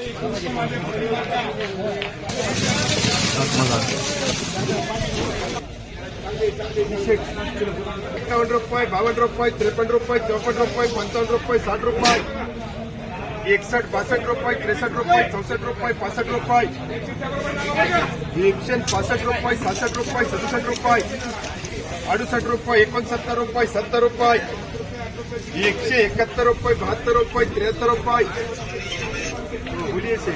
₹51, ₹52, ₹53, ₹54, ₹55, ₹60, ₹61, ₹62, ₹63, ₹64, ₹65, ₹165, ₹66, ₹67, ₹68, ₹69, ₹70, ₹171, ₹72, ₹73, बोलिए से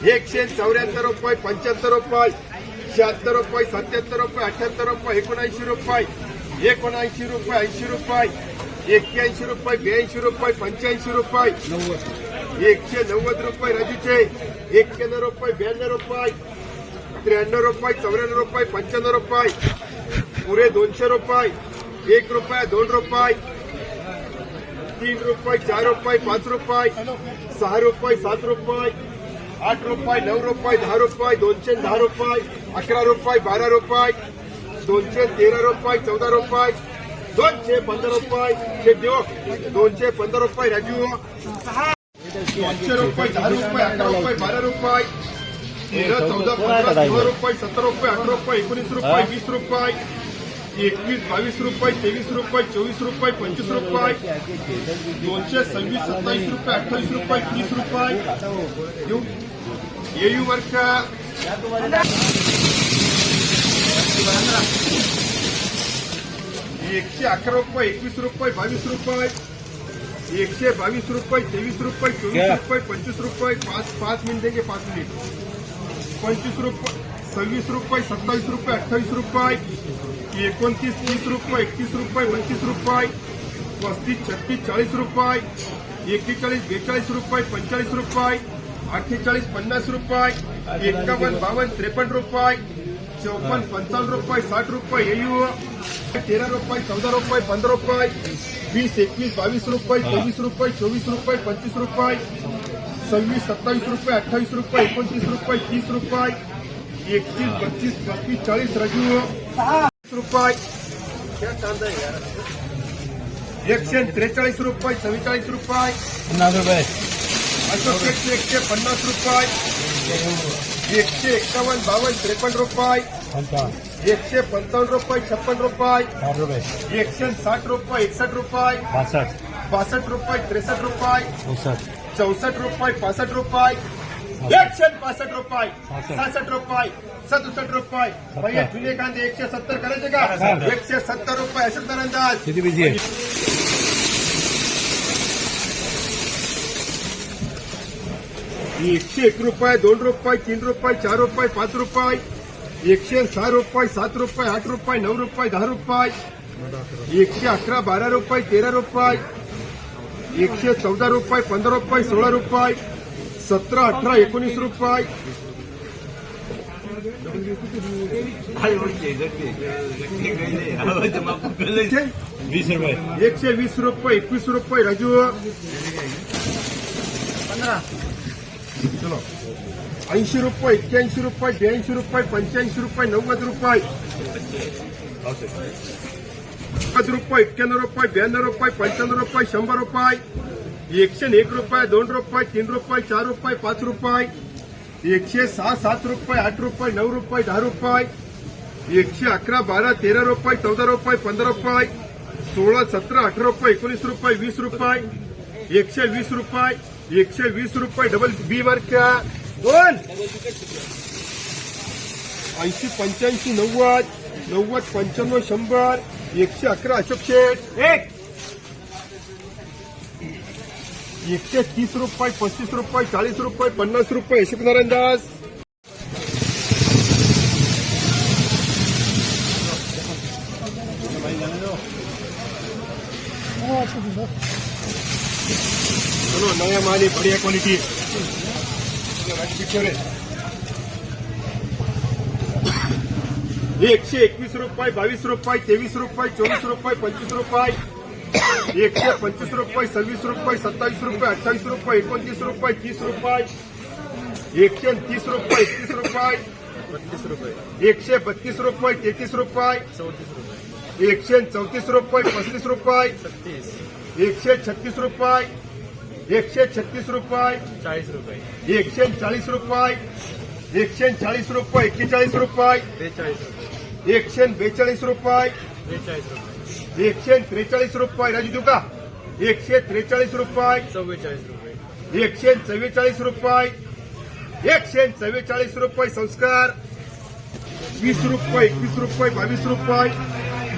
₹174, ₹75, ₹76, ₹77, ₹78, ₹79, ₹79, ₹80, ₹81, ₹82, ₹85, ₹190 राजूचे ₹91, ₹92, ₹93, ₹94, ₹95, पुरे ₹200, ₹1, ₹2, ₹3, ₹4, ₹5, ₹6, ₹7, ₹8, ₹9, ₹10, ₹210, ₹11, ₹12, ₹213, ₹14, ₹215, चेक देऊ ₹215 राजू ₹200, ₹10, ₹11, ₹12, ₹13, ₹14, ₹15, ₹16, ₹17, ₹18, ₹19, ₹20, ₹21, ₹22, ₹23, ₹24, ₹25, ₹226, ₹27, ₹28, ₹30 येऊ वर्ष ₹111, ₹21, ₹22, ₹122, ₹23, ₹24, ₹25, 5 मिनिट देंगे 5 मिनिट ₹25, ₹26, ₹27, ₹28, ₹29, ₹30, ₹31, ₹32, ₹35, ₹36, ₹40, ₹41, ₹42, ₹43, ₹45, ₹48, ₹50, ₹51, ₹52, ₹53, ₹54, ₹55, ₹60 येऊ ₹13, ₹14, ₹15, ₹20, ₹21, ₹22, ₹23, ₹24, ₹25, ₹26, ₹27, ₹28, ₹29, ₹30, ₹31, ₹32, ₹33, ₹40 राजू ₹143, ₹44, अशोक ₹150, ₹151, ₹52, ₹53, ₹155, ₹56, ₹160, ₹61, ₹62, ₹63, ₹64, ₹65, ₹165, ₹67, भैया जुने कांदे 170 करायचे का ₹170 अशोक अंदाज किती बिझी आहे ₹101, ₹2, ₹3, ₹4, ₹5, ₹106, ₹7, ₹8, ₹9, ₹10, ₹111, ₹12, ₹13, ₹114, ₹15, ₹16, ₹17, ₹18, ₹19 ₹120, ₹21 राजू चलो ₹80, ₹81, ₹82, ₹85, ₹90, ₹90, ₹91, ₹92, ₹95, ₹100, ₹101, ₹2, ₹3, ₹4, ₹5, ₹106, ₹7, ₹8, ₹9, ₹10, ₹111, ₹12, ₹13, ₹14, ₹15, ₹16, ₹17, ₹18, ₹19, ₹20, ₹120, डबल बी वर क्या 2 80, 85, 90, 95, 100, 111 अशोक शेठ 130 रुपये, 35 रुपये, 40 रुपये, 50 रुपये अशोक नारायण दास चलो नया माल है, बढ़िया क्वालिटी है। 121 रुपये, 22 रुपये, 23 रुपये, 24 रुपये, 25 रुपये, 125 रुपये, 26 रुपये, 27 रुपये, 28 रुपये, 29 रुपये, 30 रुपये, 130 रुपये, 31 रुपये, 132 रुपये, 33 रुपये, 134 रुपये, 35 रुपये, 136 रुपये, 136 रुपये, 40 रुपये, 140 रुपये, 140 रुपये, 41 रुपये, 42 रुपये, 142 रुपये, 43 रुपये, 143 रुपये, राजू देऊ का? 143 रुपये, 44 रुपये, 144 रुपये, 144 रुपये, संस्कार 20 रुपये, 21 रुपये, 22 रुपये,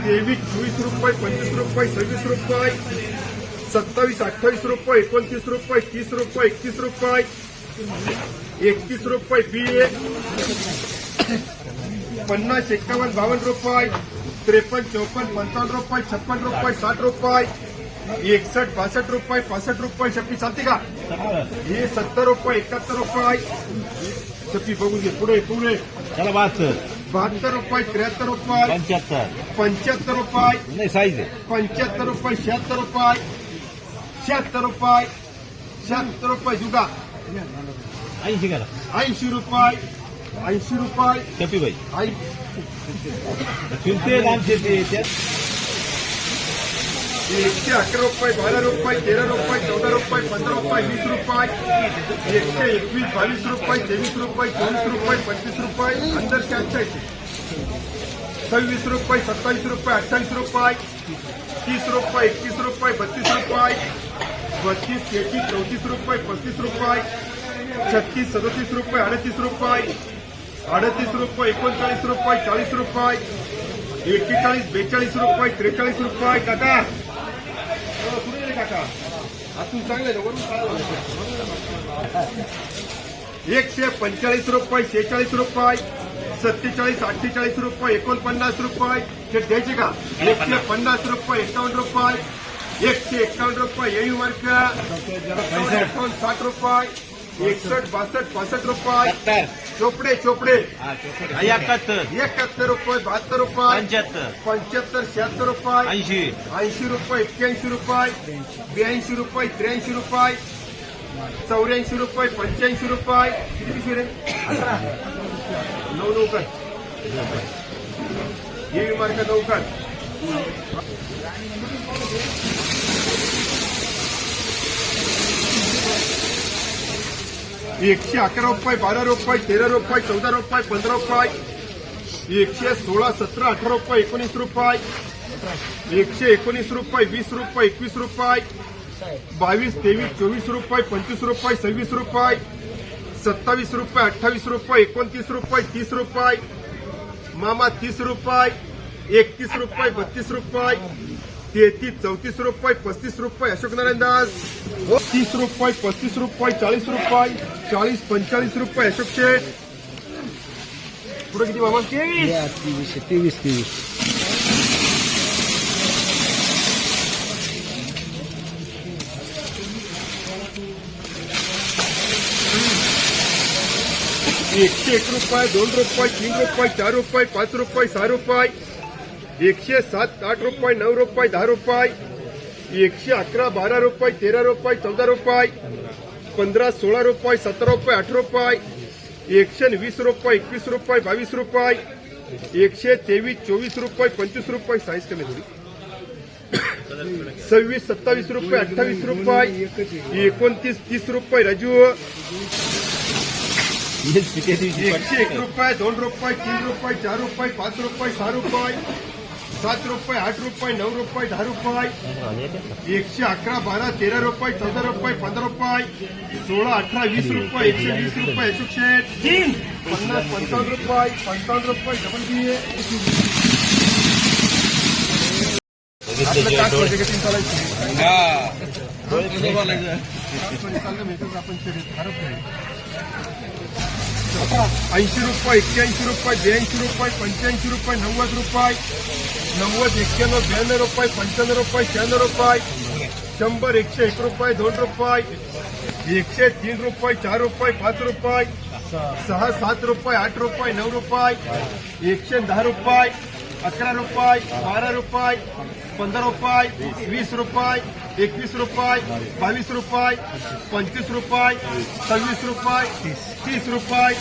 23, 24 रुपये, 25 रुपये, 26 रुपये, 27, 28 रुपये, 29 रुपये, 30 रुपये, 31 रुपये, 31 रुपये, BA 50, 51, 52 रुपये, 53, 54, 55 रुपये, 56 रुपये, 60 रुपये, 61, 62 रुपये, 65 रुपये, शक्ती चालते का? हे 70 रुपये, 71 रुपये, शक्ती बघून घे, पुढे पुढे चला 72, 72 रुपये, 73 रुपये, 75 75 रुपये, नाही साईज आहे 75 रुपये, 76 रुपये, 76 रुपये, 76 रुपये, जुगा 80 करा 80 रुपये, 80 रुपये, कपी भाई 80 फिरते दाम फिरते त्यात 111 रुपये, 12 रुपये, 13 रुपये, 14 रुपये, 15 रुपये, 20 रुपये, 121, 22 रुपये, 23 रुपये, 24 रुपये, 25 रुपये, अंदर 88, 26 रुपये, 27 रुपये, 28 रुपये, 30 रुपये, 31 रुपये, 32 रुपये, 32, 33, 34 रुपये, 35 रुपये, 36, 37 रुपये, 38 रुपये, 38 रुपये, 39 रुपये, 40 रुपये, 41, 42 रुपये, 43 रुपये, काका कुठे गेले काका? आतून चांगले ना, वरून काढा. 145 रुपये, 46 रुपये, 47, 48 रुपये, 49 रुपये, हे द्यायचे का? 150 रुपये, 51 रुपये, 151 रुपये, येऊ मार्क 60 रुपये, 61, 62, 65 रुपये, चोपडे चोपडे 71, 71 रुपये, 72 रुपये, 75, 75, 76 रुपये, 80, 80 रुपये, 81 रुपये, 82 रुपये, 83 रुपये, 84 रुपये, 85 रुपये, किती पिशवी रे? 9 कर हे मार्क 9 कर. 111 रुपये, 12 रुपये, 13 रुपये, 14 रुपये, 15 रुपये, 116, 17, 18 रुपये, 19 रुपये, 119 रुपये, 20 रुपये, 21 रुपये, 22, 23, 24 रुपये, 25 रुपये, 26 रुपये, 27 रुपये, 28 रुपये, 29 रुपये, 30 रुपये, मामा 30 रुपये, 31 रुपये, 32 रुपये, 33, 34 रुपये, 35 रुपये, अशोक नारायण दास 30 रुपये, 35 रुपये, 40 रुपये, 40, 45 रुपये, अशोक शेठ. पुढे किती मामा? 23. 101 रुपये, 2 रुपये, 3 रुपये, 4 रुपये, 5 रुपये, 6 रुपये, 107, 8 रुपये, 9 रुपये, 10 रुपये, 111, 12 रुपये, 13 रुपये, 14 रुपये, 15, 16 रुपये, 17 रुपये, 18 रुपये, 120 रुपये, 21 रुपये, 22 रुपये, 123, 24 रुपये, 25 रुपये, साईज कमी थोडी, 26, 27 रुपये, 28 रुपये, 29, 30 रुपये, राजू 101 रुपये, 2 रुपये, 3 रुपये, 4 रुपये, 5 रुपये, 6 रुपये, 7 रुपये, 8 रुपये, 9 रुपये, 10 रुपये, 111, 12, 13 रुपये, 14 रुपये, 15 रुपये, 16, 18, 20 रुपये, 120 रुपये, अशोक शेठ 50, 55 रुपये, 55 रुपये, डबल BA. आपलं काय पाहिजे का 3 चालायचं? आपण शरीर हरप नाही. 80 रुपये, 81 रुपये, 82 रुपये, 85 रुपये, 90 रुपये, 90, 91, 92 रुपये, 95 रुपये, 96 रुपये, 100, 101 रुपये, 2 रुपये, 103 रुपये, 4 रुपये, 5 रुपये, 6, 7 रुपये, 8 रुपये, 9 रुपये, 110 रुपये, 11 रुपये, 12 रुपये, 15 रुपये, 20 रुपये, 21 रुपये, 22 रुपये, 25 रुपये, 26 रुपये, 30 रुपये,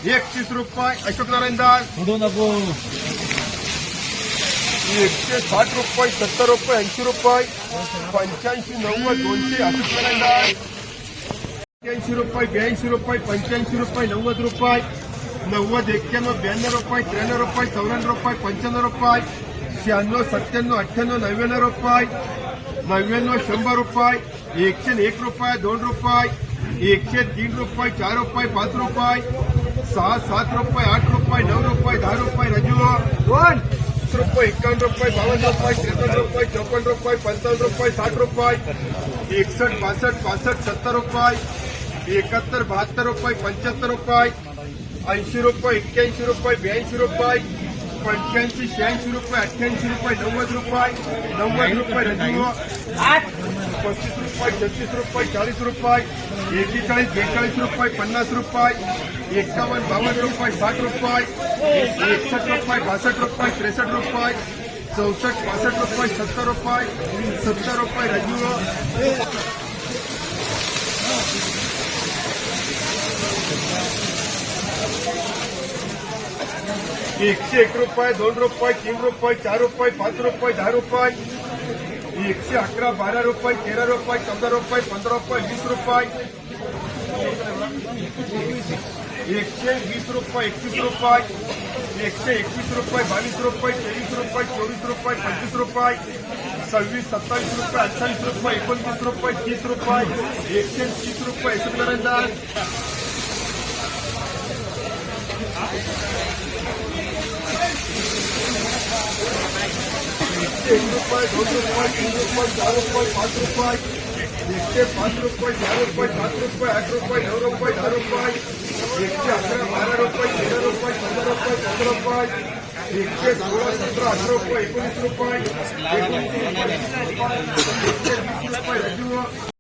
31 रुपये, अशोक नारायण दास 160 रुपये, 70 रुपये, 80 रुपये, 85, 90, 200, अशोक नारायण दास 80 रुपये 82 रुपये 85 रुपये 90 रुपये 90 91 92 रुपये 93 रुपये 94 रुपये 95 रुपये 96 97 98 99 रुपये 99 100 रुपये 101 रुपये 2 रुपये 103 रुपये 4 रुपये 5 रुपये 6 7 रुपये 8 रुपये 9 रुपये 10 रुपये रजू 20 रुपये 51 रुपये 52 रुपये 53 रुपये 54 रुपये 55 रुपये 60 रुपये 61 62 65 70 रुपये 71 72 रुपये 75 रुपये 80 रुपये 81 रुपये 82 रुपये 85 86 रुपये 88 रुपये 90 रुपये 90 रुपये रजू 35 रुपये 36 रुपये 40 रुपये 41 42 रुपये 50 रुपये 51 52 रुपये 60 रुपये 61 रुपये 62 रुपये 63 रुपये 64 65 रुपये 70 रुपये 70 रुपये रजू 101 रुपये 2 रुपये 3 रुपये 4 रुपये 5 रुपये 10 रुपये 111 12 रुपये 13 रुपये 14 रुपये 15 रुपये 20 रुपये 120 रुपये 21 रुपये 121 रुपये 22 रुपये 23 रुपये 24 रुपये 25 रुपये 26 27 रुपये 28 रुपये 29 रुपये 30 रुपये 130 रुपये एकूण एक रुपये 2 रुपये 3 रुपये 4 रुपये 5 रुपये 105 रुपये 4 रुपये 7 रुपये 8 रुपये 9 रुपये 10 रुपये 111 12 रुपये 13 रुपये 15 रुपये 15 रुपये 116 17 18 रुपये 19 रुपये 19 रुपये 120 रुपये रजू